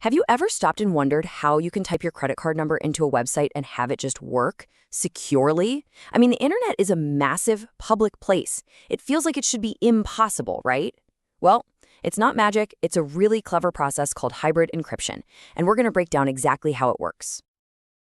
Have you ever stopped and wondered how you can type your credit card number into a website and have it just work securely? I mean, the internet is a massive public place. It feels like it should be impossible, right? Well, it's not magic. It's a really clever process called hybrid encryption, and we're going to break down exactly how it works.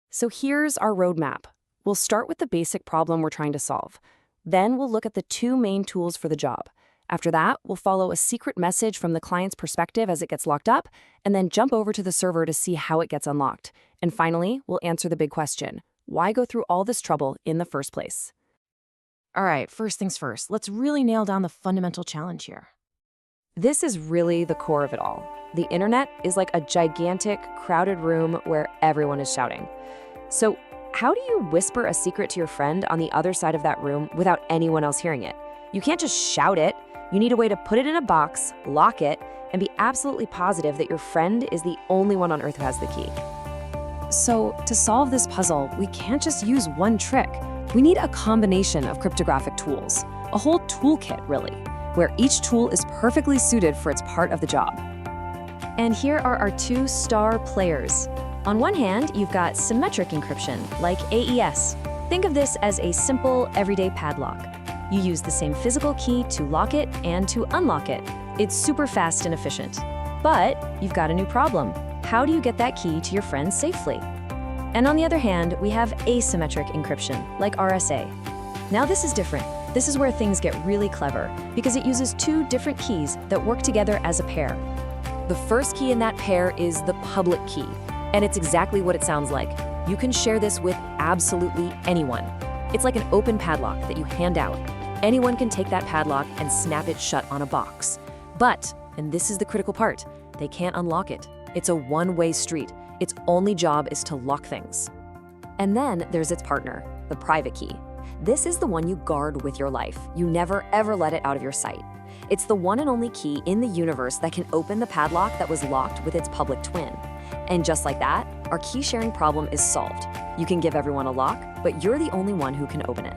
So here's our roadmap. We'll start with the basic problem we're trying to solve. Then we'll look at the two main tools for the job. After that, we'll follow a secret message from the client's perspective as it gets locked up, and then jump over to the server to see how it gets unlocked. And finally, we'll answer the big question: why go through all this trouble in the first place? All right, first things first, let's really nail down the fundamental challenge here. This is really the core of it all. The internet is like a gigantic, crowded room where everyone is shouting. So how do you whisper a secret to your friend on the other side of that room without anyone else hearing it? You can't just shout it. You need a way to put it in a box, lock it, and be absolutely positive that your friend is the only one on Earth who has the key. So to solve this puzzle, we can't just use one trick. We need a combination of cryptographic tools, a whole toolkit, really, where each tool is perfectly suited for its part of the job. And here are our two star players. On one hand, you've got symmetric encryption, like AES. Think of this as a simple, everyday padlock. You use the same physical key to lock it and to unlock it. It's super fast and efficient. But you've got a new problem. How do you get that key to your friends safely? And on the other hand, we have asymmetric encryption, like RSA. Now this is different. This is where things get really clever, because it uses two different keys that work together as a pair. The first key in that pair is the public key, and it's exactly what it sounds like. You can share this with absolutely anyone. It's like an open padlock that you hand out. Anyone can take that padlock and snap it shut on a box. But, and this is the critical part, they can't unlock it. It's a one-way street. Its only job is to lock things. And then there's its partner, the private key. This is the one you guard with your life. You never, ever let it out of your sight. It's the one and only key in the universe that can open the padlock that was locked with its public twin. And just like that, our key sharing problem is solved. You can give everyone a lock, but you're the only one who can open it.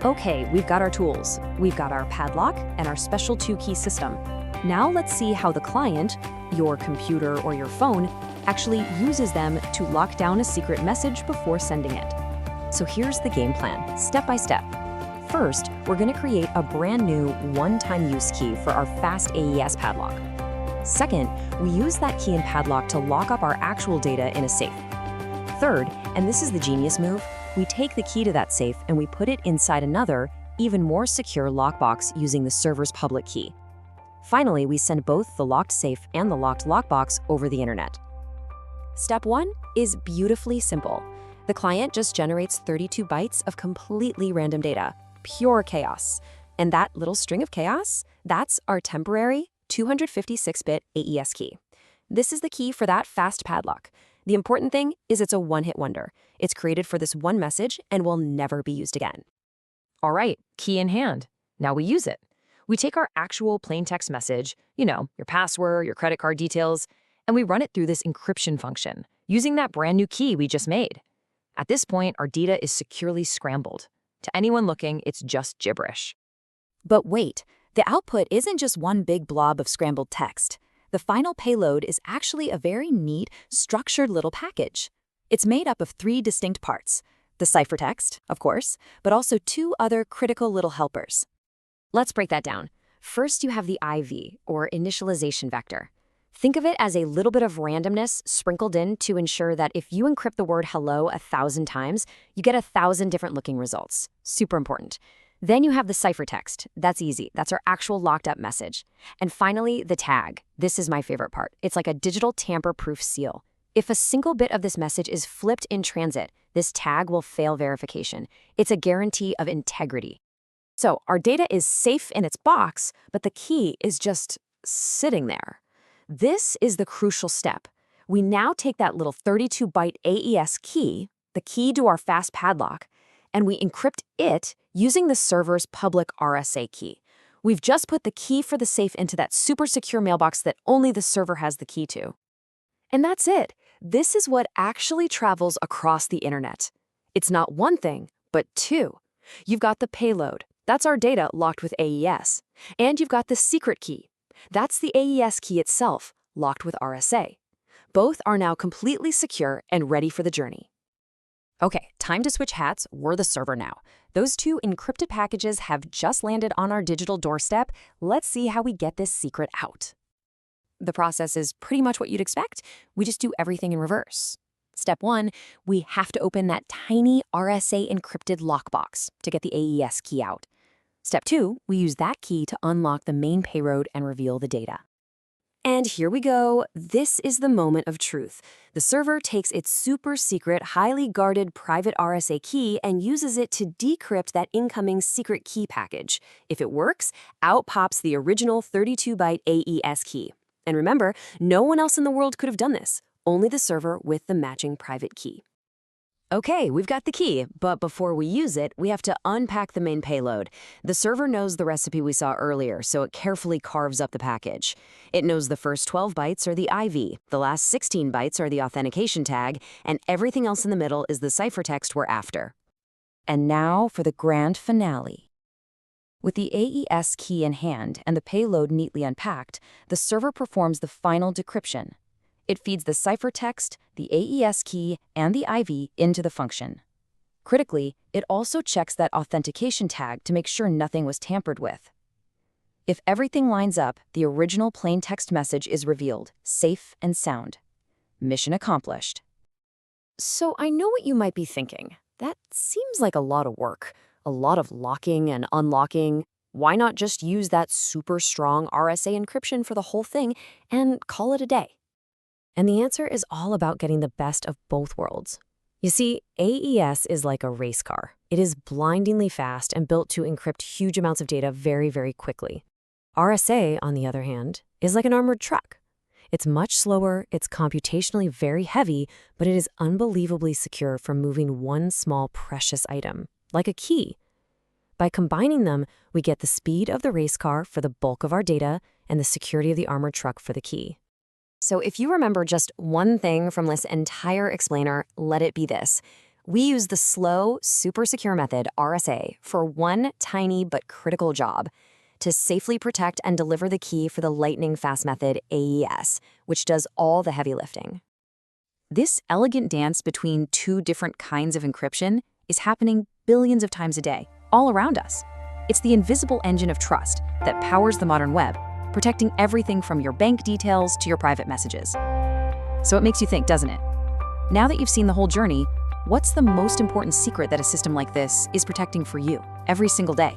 Okay, we've got our tools. We've got our padlock and our special two-key system. Now let's see how the client, your computer or your phone, actually uses them to lock down a secret message before sending it. So here's the game plan, step by step. First, we're going to create a brand new one-time use key for our fast AES padlock. Second, we use that key and padlock to lock up our actual data in a safe. Third, and this is the genius move, we take the key to that safe and we put it inside another, even more secure lockbox using the server's public key. Finally, we send both the locked safe and the locked lockbox over the internet. Step 1 is beautifully simple. The client just generates 32 bytes of completely random data, pure chaos. And that little string of chaos, that's our temporary 256-bit AES key. This is the key for that fast padlock. The important thing is it's a one-hit wonder. It's created for this one message and will never be used again. All right, key in hand. Now we use it. We take our actual plain text message, your password, your credit card details, and we run it through this encryption function, using that brand new key we just made. At this point, our data is securely scrambled. To anyone looking, it's just gibberish. But wait, the output isn't just one big blob of scrambled text. The final payload is actually a very neat, structured little package. It's made up of 3 distinct parts: the ciphertext, of course, but also 2 other critical little helpers. Let's break that down. First, you have the IV, or initialization vector. Think of it as a little bit of randomness sprinkled in to ensure that if you encrypt the word hello 1,000 times, you get 1,000 different looking results. Super important. Then you have the ciphertext. That's easy. That's our actual locked up message. And finally, the tag. This is my favorite part. It's like a digital tamper-proof seal. If a single bit of this message is flipped in transit, this tag will fail verification. It's a guarantee of integrity. So our data is safe in its box, but the key is just sitting there. This is the crucial step. We now take that little 32-byte AES key, the key to our fast padlock, and we encrypt it using the server's public RSA key. We've just put the key for the safe into that super secure mailbox that only the server has the key to. And that's it. This is what actually travels across the internet. It's not one thing, but 2. You've got the payload. That's our data locked with AES. And you've got the secret key. That's the AES key itself, locked with RSA. Both are now completely secure and ready for the journey. Okay, time to switch hats. We're the server now. Those two encrypted packages have just landed on our digital doorstep. Let's see how we get this secret out. The process is pretty much what you'd expect. We just do everything in reverse. Step 1, we have to open that tiny RSA encrypted lockbox to get the AES key out. Step 2, we use that key to unlock the main payload and reveal the data. And here we go. This is the moment of truth. The server takes its super secret, highly guarded private RSA key and uses it to decrypt that incoming secret key package. If it works, out pops the original 32-byte AES key. And remember, no one else in the world could have done this, only the server with the matching private key. Okay, we've got the key, but before we use it, we have to unpack the main payload. The server knows the recipe we saw earlier, so it carefully carves up the package. It knows the first 12 bytes are the IV, the last 16 bytes are the authentication tag, and everything else in the middle is the ciphertext we're after. And now for the grand finale. With the AES key in hand and the payload neatly unpacked, the server performs the final decryption. It feeds the ciphertext, the AES key, and the IV into the function. Critically, it also checks that authentication tag to make sure nothing was tampered with. If everything lines up, the original plain text message is revealed, safe and sound. Mission accomplished. So I know what you might be thinking. That seems like a lot of work, a lot of locking and unlocking. Why not just use that super strong RSA encryption for the whole thing and call it a day? And the answer is all about getting the best of both worlds. You see, AES is like a race car. It is blindingly fast and built to encrypt huge amounts of data very, very quickly. RSA, on the other hand, is like an armored truck. It's much slower, it's computationally very heavy, but it is unbelievably secure for moving one small precious item, like a key. By combining them, we get the speed of the race car for the bulk of our data and the security of the armored truck for the key. So if you remember just one thing from this entire explainer, let it be this. We use the slow, super secure method, RSA, for one tiny but critical job, to safely protect and deliver the key for the lightning-fast method, AES, which does all the heavy lifting. This elegant dance between two different kinds of encryption is happening billions of times a day, all around us. It's the invisible engine of trust that powers the modern web, protecting everything from your bank details to your private messages. So it makes you think, doesn't it? Now that you've seen the whole journey, what's the most important secret that a system like this is protecting for you every single day?